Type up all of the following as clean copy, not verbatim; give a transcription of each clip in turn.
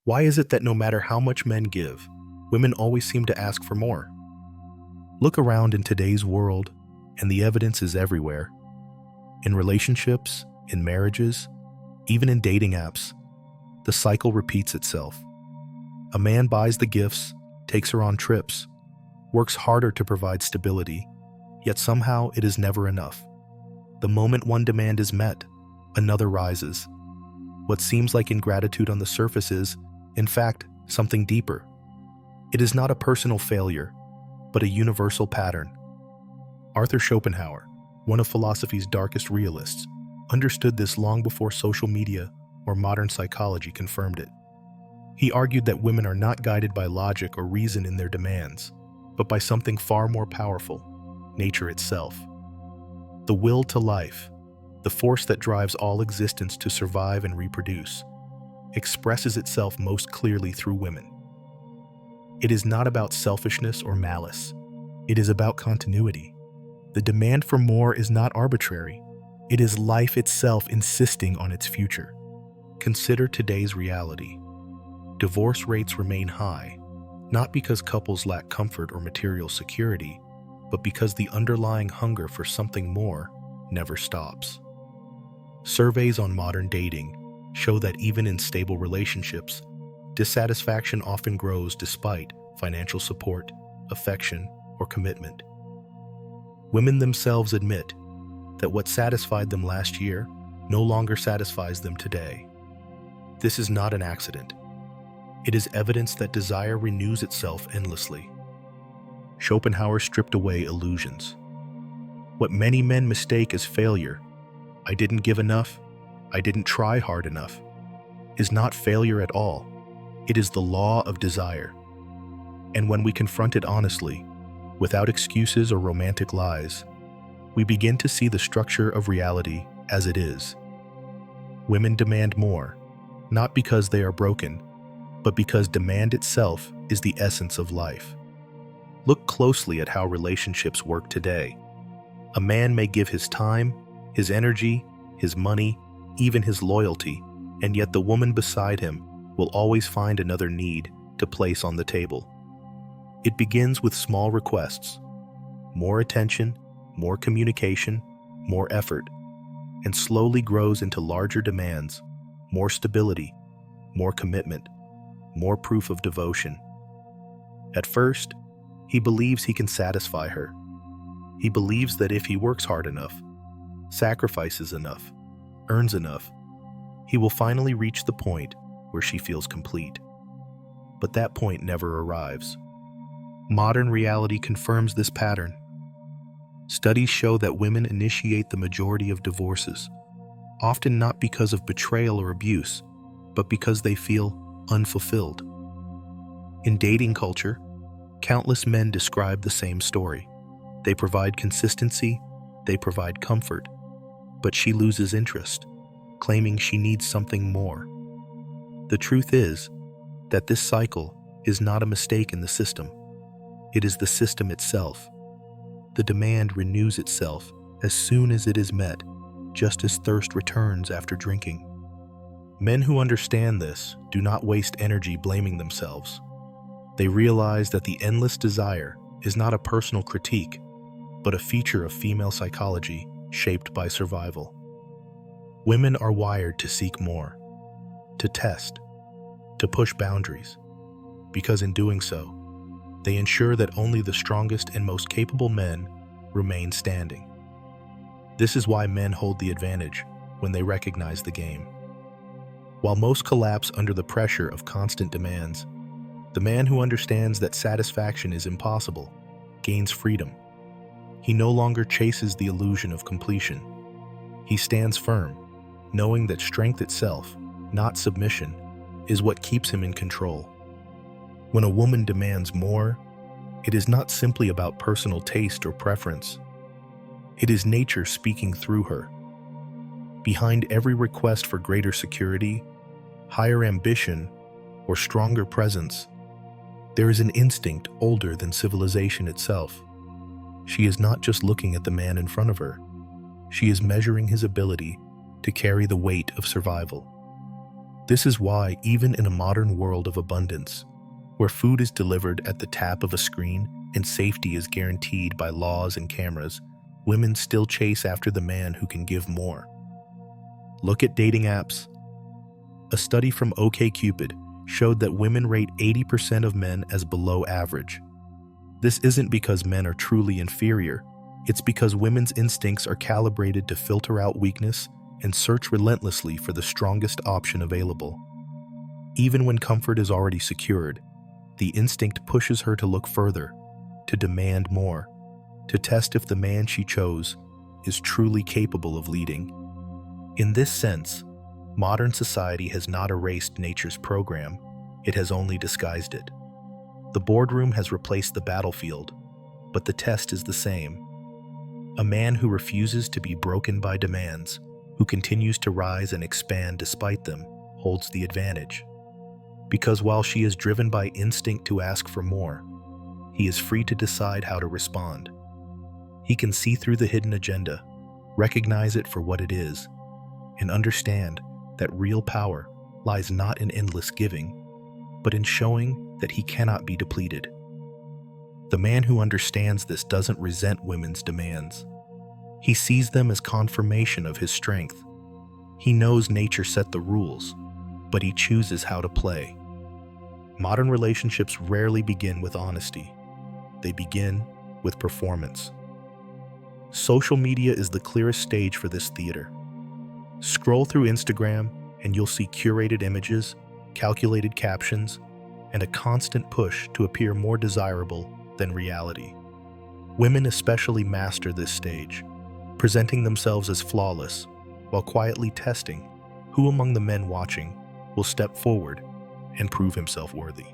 Why is it that no matter how much men give, women always seem to ask for more? Look around in today's world, and the evidence is everywhere. In relationships, in marriages, even in dating apps, the cycle repeats itself. A man buys the gifts, takes her on trips, works harder to provide stability, yet somehow it is never enough. The moment one demand is met, another rises. What seems like ingratitude on the surface is, in fact, something deeper. It is not a personal failure, but a universal pattern. Arthur Schopenhauer, one of philosophy's darkest realists, understood this long before social media or modern psychology confirmed it. He argued that women are not guided by logic or reason in their demands, but by something far more powerful, nature itself. The will to life, the force that drives all existence to survive and reproduce, expresses itself most clearly through women. It is not about selfishness or malice. It is about continuity. The demand for more is not arbitrary. It is life itself insisting on its future. Consider today's reality. Divorce rates remain high, not because couples lack comfort or material security, but because the underlying hunger for something more never stops. Surveys on modern dating show that even in stable relationships, dissatisfaction often grows despite financial support, affection, or commitment. Women themselves admit that what satisfied them last year no longer satisfies them today. This is not an accident. It is evidence that desire renews itself endlessly. Schopenhauer stripped away illusions. What many men mistake as failure, I didn't give enough, I didn't try hard enough, is not failure at all. It is the law of desire. And when we confront it honestly, without excuses or romantic lies, we begin to see the structure of reality as it is. Women demand more, not because they are broken, but because demand itself is the essence of life. Look closely at how relationships work today. A man may give his time, his energy, his money, even his loyalty, and yet the woman beside him will always find another need to place on the table. It begins with small requests, more attention, more communication, more effort, and slowly grows into larger demands, more stability, more commitment, more proof of devotion. At first, he believes he can satisfy her. He believes that if he works hard enough, sacrifices enough, earns enough, he will finally reach the point where she feels complete. But that point never arrives. Modern reality confirms this pattern. Studies show that women initiate the majority of divorces, often not because of betrayal or abuse, but because they feel unfulfilled. In dating culture, countless men describe the same story. They provide consistency, they provide comfort, but she loses interest, claiming she needs something more. The truth is that this cycle is not a mistake in the system. It is the system itself. The demand renews itself as soon as it is met, just as thirst returns after drinking. Men who understand this do not waste energy blaming themselves. They realize that the endless desire is not a personal critique, but a feature of female psychology shaped by survival. Women are wired to seek more, to test, to push boundaries, because in doing so, they ensure that only the strongest and most capable men remain standing. This is why men hold the advantage when they recognize the game. While most collapse under the pressure of constant demands, the man who understands that satisfaction is impossible gains freedom. He no longer chases the illusion of completion. He stands firm, knowing that strength itself, not submission, is what keeps him in control. When a woman demands more, it is not simply about personal taste or preference. It is nature speaking through her. Behind every request for greater security, higher ambition, or stronger presence, there is an instinct older than civilization itself. She is not just looking at the man in front of her. She is measuring his ability to carry the weight of survival. This is why, even in a modern world of abundance, where food is delivered at the tap of a screen and safety is guaranteed by laws and cameras, women still chase after the man who can give more. Look at dating apps. A study from OkCupid showed that women rate 80% of men as below average. This isn't because men are truly inferior, it's because women's instincts are calibrated to filter out weakness and search relentlessly for the strongest option available. Even when comfort is already secured, the instinct pushes her to look further, to demand more, to test if the man she chose is truly capable of leading. In this sense, modern society has not erased nature's program, it has only disguised it. The boardroom has replaced the battlefield, but the test is the same. A man who refuses to be broken by demands, who continues to rise and expand despite them, holds the advantage. Because while she is driven by instinct to ask for more, he is free to decide how to respond. He can see through the hidden agenda, recognize it for what it is, and understand that real power lies not in endless giving, but in showing that he cannot be depleted. The man who understands this doesn't resent women's demands. He sees them as confirmation of his strength. He knows nature set the rules, but he chooses how to play. Modern relationships rarely begin with honesty. They begin with performance. Social media is the clearest stage for this theater. Scroll through Instagram and you'll see curated images, calculated captions, and a constant push to appear more desirable than reality. Women especially master this stage, presenting themselves as flawless, while quietly testing who among the men watching will step forward and prove himself worthy.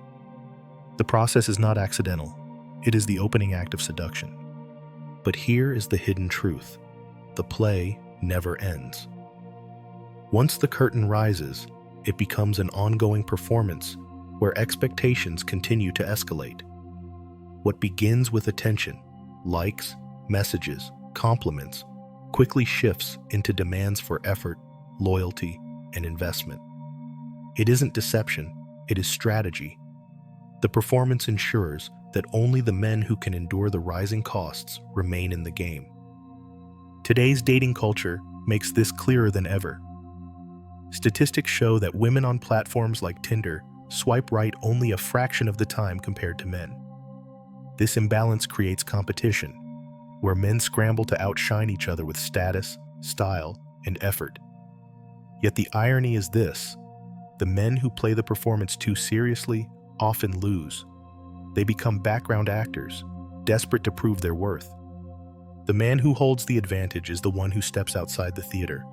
The process is not accidental, it is the opening act of seduction. But here is the hidden truth: the play never ends. Once the curtain rises, it becomes an ongoing performance where expectations continue to escalate. What begins with attention, likes, messages, compliments, quickly shifts into demands for effort, loyalty, and investment. It isn't deception, it is strategy. The performance ensures that only the men who can endure the rising costs remain in the game. Today's dating culture makes this clearer than ever. Statistics show that women on platforms like Tinder swipe right only a fraction of the time compared to men. This imbalance creates competition, where men scramble to outshine each other with status, style, and effort. Yet the irony is this: the men who play the performance too seriously often lose. They become background actors, desperate to prove their worth. The man who holds the advantage is the one who steps outside the theater.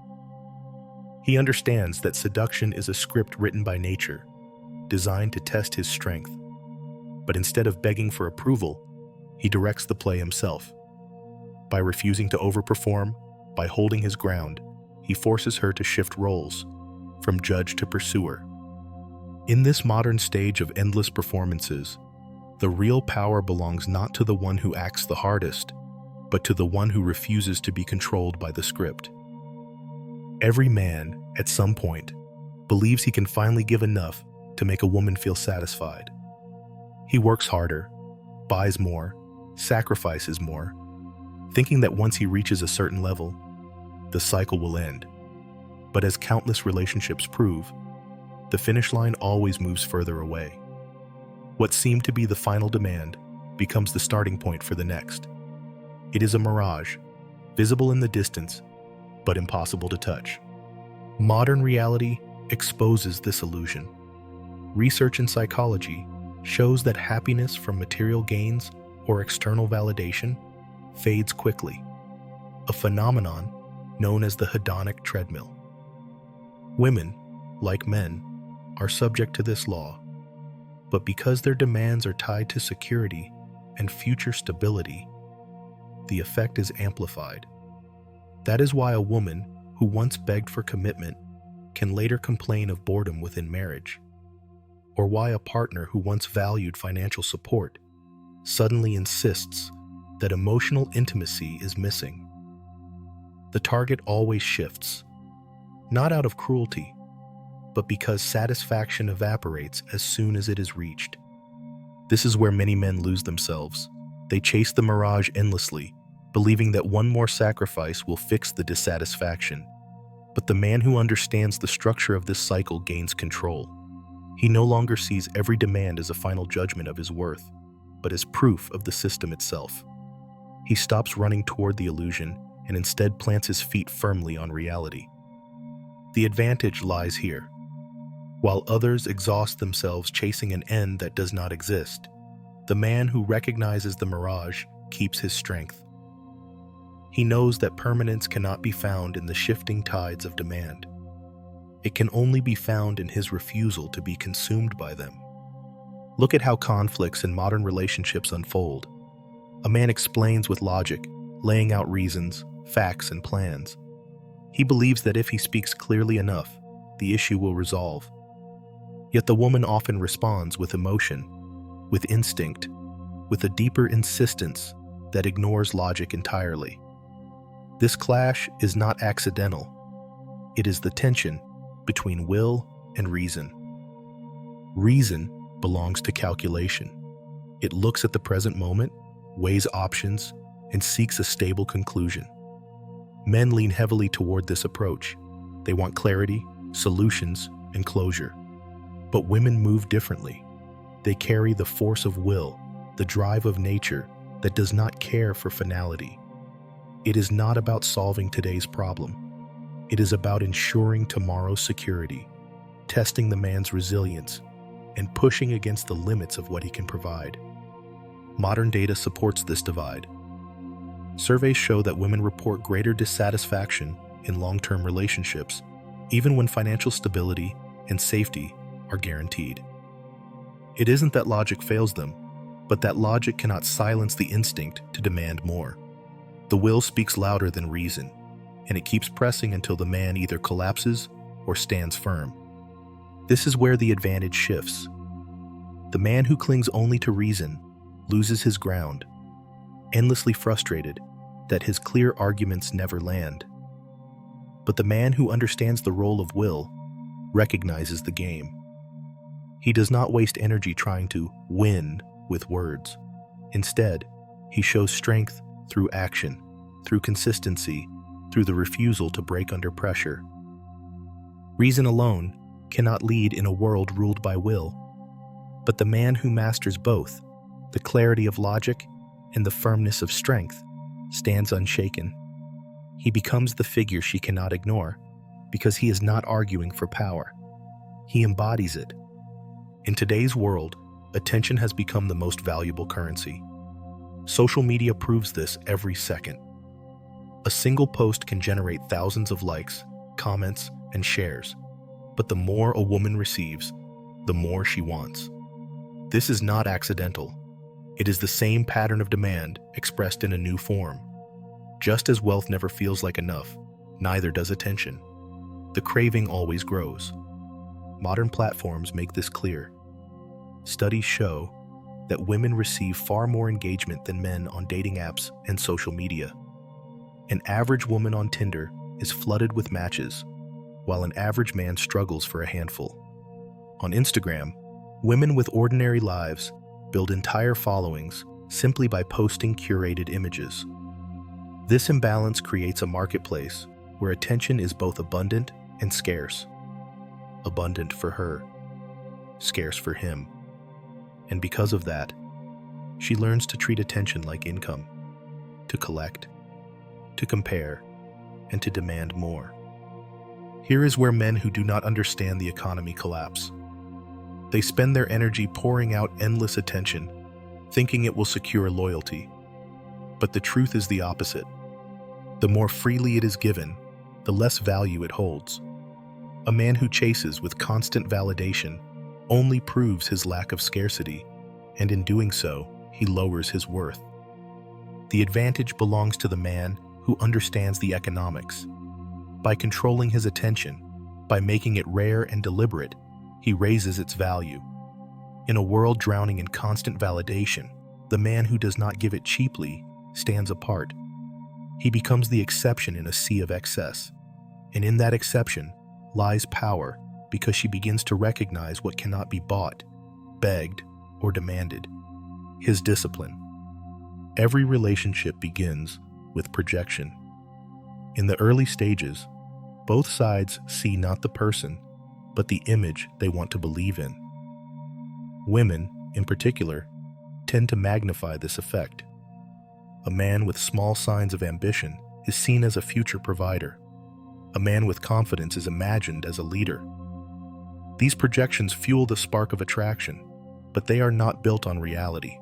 He understands that seduction is a script written by nature, designed to test his strength. But instead of begging for approval, he directs the play himself. By refusing to overperform, by holding his ground, he forces her to shift roles, from judge to pursuer. In this modern stage of endless performances, the real power belongs not to the one who acts the hardest, but to the one who refuses to be controlled by the script. Every man, at some point, believes he can finally give enough to make a woman feel satisfied. He works harder, buys more, sacrifices more, thinking that once he reaches a certain level, the cycle will end. But as countless relationships prove, the finish line always moves further away. What seemed to be the final demand becomes the starting point for the next. It is a mirage, visible in the distance, but impossible to touch. Modern reality exposes this illusion. Research in psychology shows that happiness from material gains or external validation fades quickly, a phenomenon known as the hedonic treadmill. Women, like men, are subject to this law, but because their demands are tied to security and future stability, the effect is amplified. That is why a woman who once begged for commitment can later complain of boredom within marriage, or why a partner who once valued financial support suddenly insists that emotional intimacy is missing. The target always shifts, not out of cruelty, but because satisfaction evaporates as soon as it is reached. This is where many men lose themselves. They chase the mirage endlessly, believing that one more sacrifice will fix the dissatisfaction. But the man who understands the structure of this cycle gains control. He no longer sees every demand as a final judgment of his worth, but as proof of the system itself. He stops running toward the illusion and instead plants his feet firmly on reality. The advantage lies here. While others exhaust themselves chasing an end that does not exist, the man who recognizes the mirage keeps his strength. He knows that permanence cannot be found in the shifting tides of demand. It can only be found in his refusal to be consumed by them. Look at how conflicts in modern relationships unfold. A man explains with logic, laying out reasons, facts, and plans. He believes that if he speaks clearly enough, the issue will resolve. Yet the woman often responds with emotion, with instinct, with a deeper insistence that ignores logic entirely. This clash is not accidental. It is the tension between will and reason. Reason belongs to calculation. It looks at the present moment, weighs options, and seeks a stable conclusion. Men lean heavily toward this approach. They want clarity, solutions, and closure. But women move differently. They carry the force of will, the drive of nature that does not care for finality. It is not about solving today's problem. It is about ensuring tomorrow's security, testing the man's resilience, and pushing against the limits of what he can provide. Modern data supports this divide. Surveys show that women report greater dissatisfaction in long-term relationships, even when financial stability and safety are guaranteed. It isn't that logic fails them, but that logic cannot silence the instinct to demand more. The will speaks louder than reason, and it keeps pressing until the man either collapses or stands firm. This is where the advantage shifts. The man who clings only to reason loses his ground, endlessly frustrated that his clear arguments never land. But the man who understands the role of will recognizes the game. He does not waste energy trying to win with words. Instead, he shows strength through action, through consistency, through the refusal to break under pressure. Reason alone cannot lead in a world ruled by will, but the man who masters both, the clarity of logic and the firmness of strength, stands unshaken. He becomes the figure she cannot ignore because he is not arguing for power. He embodies it. In today's world, attention has become the most valuable currency. Social media proves this every second. A single post can generate thousands of likes, comments, and shares, but the more a woman receives, the more she wants. This is not accidental. It is the same pattern of demand expressed in a new form. Just as wealth never feels like enough, neither does attention. The craving always grows. Modern platforms make this clear. Studies show that women receive far more engagement than men on dating apps and social media. An average woman on Tinder is flooded with matches, while an average man struggles for a handful. On Instagram, women with ordinary lives build entire followings simply by posting curated images. This imbalance creates a marketplace where attention is both abundant and scarce. Abundant for her, scarce for him. And because of that, she learns to treat attention like income, to collect, to compare, and to demand more. Here is where men who do not understand the economy collapse. They spend their energy pouring out endless attention, thinking it will secure loyalty. But the truth is the opposite. The more freely it is given, the less value it holds. A man who chases with constant validation only proves his lack of scarcity, and in doing so, he lowers his worth. The advantage belongs to the man who understands the economics. By controlling his attention, by making it rare and deliberate, he raises its value. In a world drowning in constant validation, the man who does not give it cheaply stands apart. He becomes the exception in a sea of excess, and in that exception lies power because she begins to recognize what cannot be bought, begged, or demanded: his discipline. Every relationship begins with projection. In the early stages, both sides see not the person, but the image they want to believe in. Women, in particular, tend to magnify this effect. A man with small signs of ambition is seen as a future provider. A man with confidence is imagined as a leader. These projections fuel the spark of attraction, but they are not built on reality.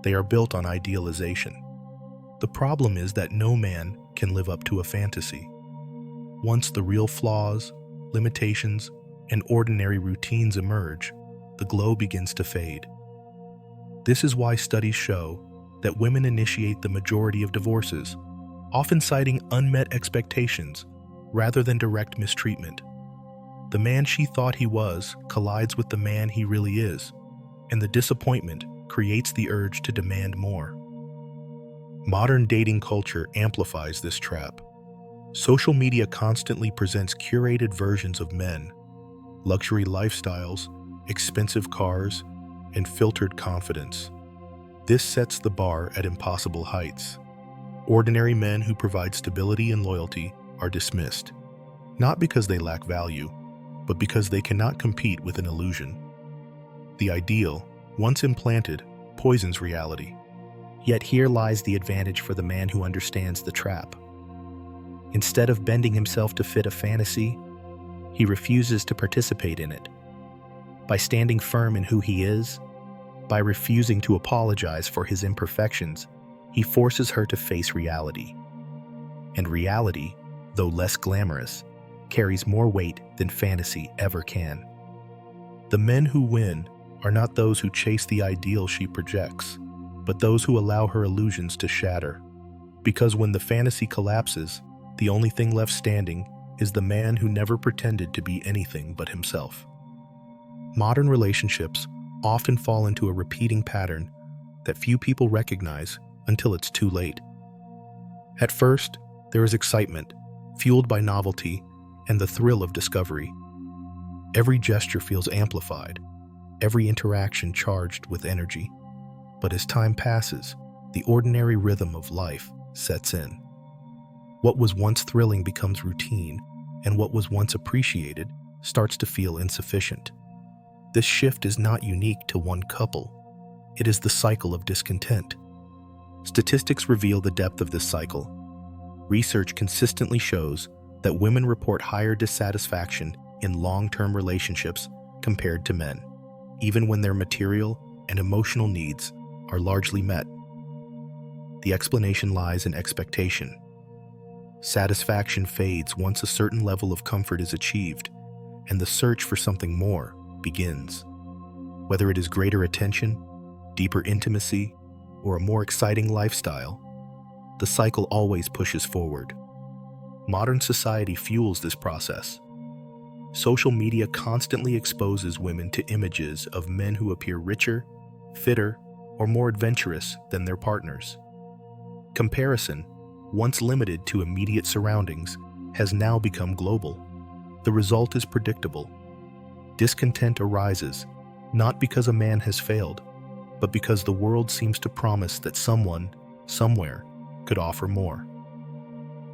They are built on idealization. The problem is that no man can live up to a fantasy. Once the real flaws, limitations, and ordinary routines emerge, the glow begins to fade. This is why studies show that women initiate the majority of divorces, often citing unmet expectations rather than direct mistreatment. The man she thought he was collides with the man he really is, and the disappointment creates the urge to demand more. Modern dating culture amplifies this trap. Social media constantly presents curated versions of men: luxury lifestyles, expensive cars, and filtered confidence. This sets the bar at impossible heights. Ordinary men who provide stability and loyalty are dismissed, not because they lack value, but because they cannot compete with an illusion. The ideal, once implanted, poisons reality. Yet here lies the advantage for the man who understands the trap. Instead of bending himself to fit a fantasy, he refuses to participate in it. By standing firm in who he is, by refusing to apologize for his imperfections, he forces her to face reality. And reality, though less glamorous, carries more weight than fantasy ever can. The men who win are not those who chase the ideal she projects, but those who allow her illusions to shatter. Because when the fantasy collapses, the only thing left standing is the man who never pretended to be anything but himself. Modern relationships often fall into a repeating pattern that few people recognize until it's too late. At first, there is excitement, fueled by novelty and the thrill of discovery. Every gesture feels amplified, every interaction charged with energy. But as time passes, the ordinary rhythm of life sets in. What was once thrilling becomes routine, and what was once appreciated starts to feel insufficient. This shift is not unique to one couple. It is the cycle of discontent. Statistics reveal the depth of this cycle. Research consistently shows that women report higher dissatisfaction in long-term relationships compared to men, even when their material and emotional needs are largely met. The explanation lies in expectation. Satisfaction fades once a certain level of comfort is achieved, and the search for something more begins. Whether it is greater attention, deeper intimacy, or a more exciting lifestyle, the cycle always pushes forward. Modern society fuels this process. Social media constantly exposes women to images of men who appear richer, fitter, or more adventurous than their partners. Comparison, once limited to immediate surroundings, has now become global. The result is predictable. Discontent arises, not because a man has failed, but because the world seems to promise that someone, somewhere, could offer more.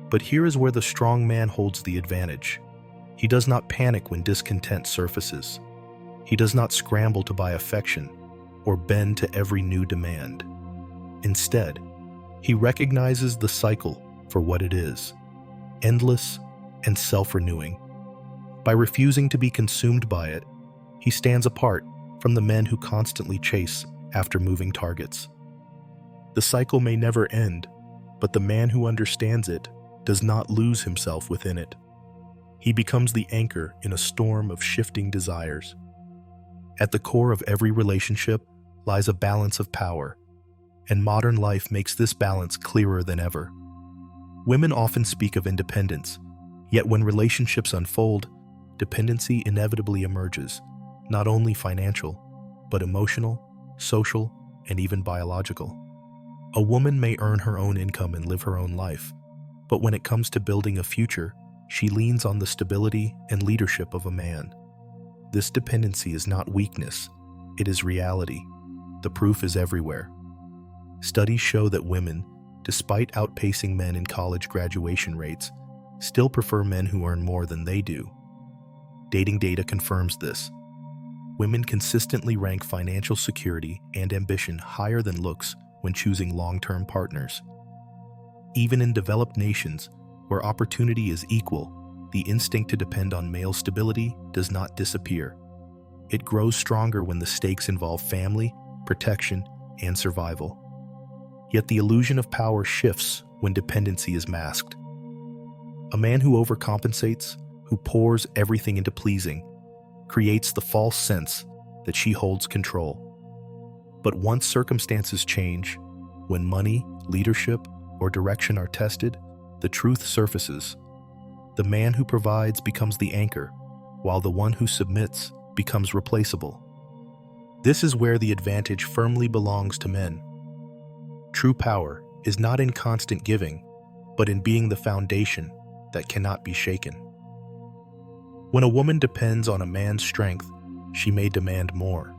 But here is where the strong man holds the advantage. He does not panic when discontent surfaces. He does not scramble to buy affection or bend to every new demand. Instead, he recognizes the cycle for what it is: endless and self-renewing. By refusing to be consumed by it, he stands apart from the men who constantly chase after moving targets. The cycle may never end, but the man who understands it does not lose himself within it. He becomes the anchor in a storm of shifting desires. At the core of every relationship lies a balance of power, and modern life makes this balance clearer than ever. Women often speak of independence, yet when relationships unfold, dependency inevitably emerges, not only financial, but emotional, social, and even biological. A woman may earn her own income and live her own life, but when it comes to building a future, she leans on the stability and leadership of a man. This dependency is not weakness, it is reality. The proof is everywhere. Studies show that women, despite outpacing men in college graduation rates, still prefer men who earn more than they do. Dating data confirms this. Women consistently rank financial security and ambition higher than looks when choosing long-term partners. Even in developed nations, where opportunity is equal, the instinct to depend on male stability does not disappear. It grows stronger when the stakes involve family, protection, and survival. Yet the illusion of power shifts when dependency is masked. A man who overcompensates, who pours everything into pleasing, creates the false sense that she holds control. But once circumstances change, when money, leadership, or direction are tested, the truth surfaces. The man who provides becomes the anchor, while the one who submits becomes replaceable. This is where the advantage firmly belongs to men. True power is not in constant giving, but in being the foundation that cannot be shaken. When a woman depends on a man's strength, she may demand more,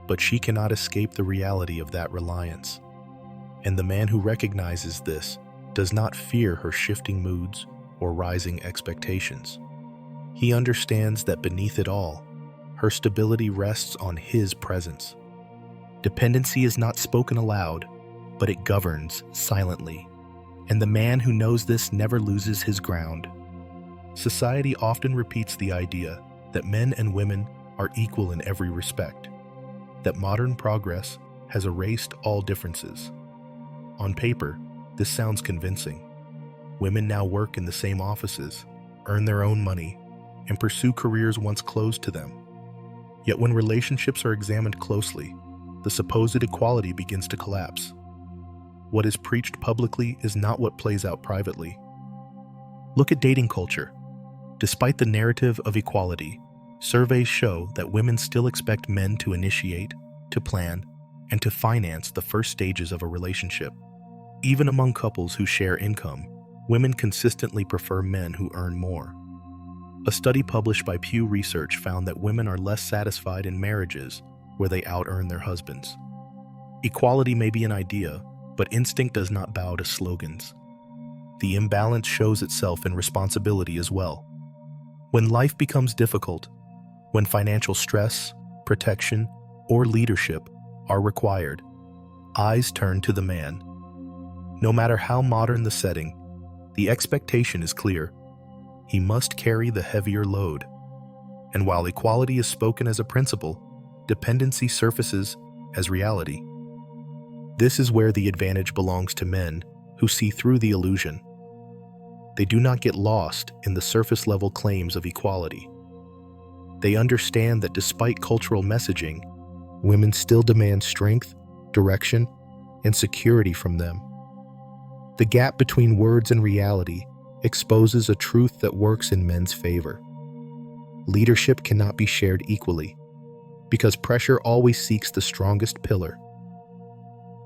but she cannot escape the reality of that reliance. And the man who recognizes this does not fear her shifting moods or rising expectations. He understands that beneath it all, her stability rests on his presence. Dependency is not spoken aloud, but it governs silently. And the man who knows this never loses his ground. Society often repeats the idea that men and women are equal in every respect, that modern progress has erased all differences. On paper, this sounds convincing. Women now work in the same offices, earn their own money, and pursue careers once closed to them. Yet when relationships are examined closely, the supposed equality begins to collapse. What is preached publicly is not what plays out privately. Look at dating culture. Despite the narrative of equality, surveys show that women still expect men to initiate, to plan, and to finance the first stages of a relationship. Even among couples who share income, women consistently prefer men who earn more. A study published by Pew Research found that women are less satisfied in marriages where they out-earn their husbands. Equality may be an idea, but instinct does not bow to slogans. The imbalance shows itself in responsibility as well. When life becomes difficult, when financial stress, protection, or leadership are required, eyes turn to the man. No matter how modern the setting, the expectation is clear. He must carry the heavier load. And while equality is spoken as a principle, dependency surfaces as reality. This is where the advantage belongs to men who see through the illusion. They do not get lost in the surface-level claims of equality. They understand that despite cultural messaging, women still demand strength, direction, and security from them. The gap between words and reality exposes a truth that works in men's favor. Leadership cannot be shared equally, because pressure always seeks the strongest pillar.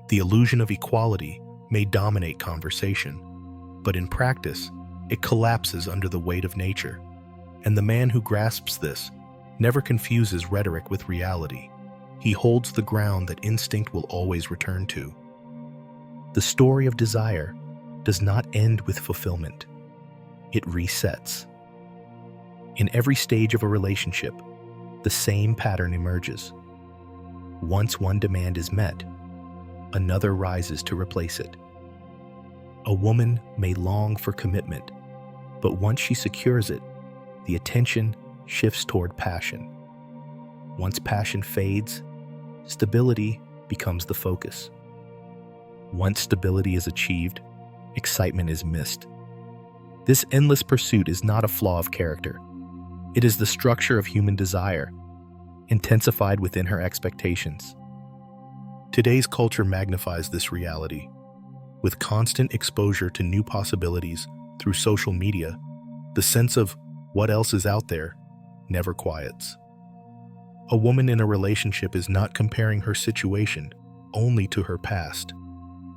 The illusion of equality may dominate conversation, but in practice, it collapses under the weight of nature. And the man who grasps this never confuses rhetoric with reality. He holds the ground that instinct will always return to. The story of desire does not end with fulfillment. It resets. In every stage of a relationship, the same pattern emerges. Once one demand is met, another rises to replace it. A woman may long for commitment, but once she secures it, the attention shifts toward passion. Once passion fades, stability becomes the focus. Once stability is achieved, excitement is missed. This endless pursuit is not a flaw of character. It is the structure of human desire, intensified within her expectations. Today's culture magnifies this reality. With constant exposure to new possibilities through social media, the sense of what else is out there never quiets. A woman in a relationship is not comparing her situation only to her past,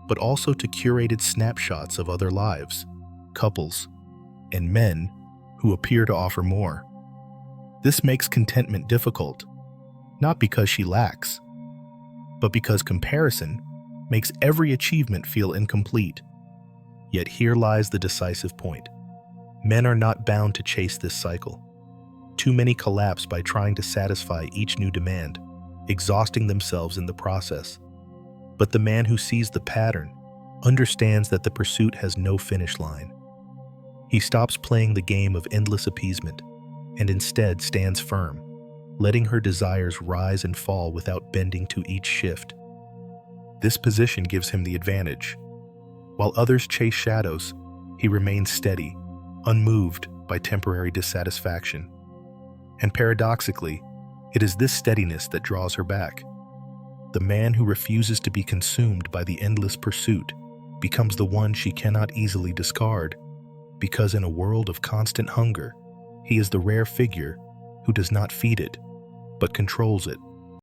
but also to curated snapshots of other lives, couples, and men who appear to offer more. This makes contentment difficult, not because she lacks, but because comparison makes every achievement feel incomplete. Yet here lies the decisive point. Men are not bound to chase this cycle. Too many collapse by trying to satisfy each new demand, exhausting themselves in the process. But the man who sees the pattern understands that the pursuit has no finish line. He stops playing the game of endless appeasement and instead stands firm, letting her desires rise and fall without bending to each shift. This position gives him the advantage. While others chase shadows, he remains steady, unmoved by temporary dissatisfaction. And paradoxically, it is this steadiness that draws her back. The man who refuses to be consumed by the endless pursuit becomes the one she cannot easily discard, because in a world of constant hunger, he is the rare figure who does not feed it, but controls it.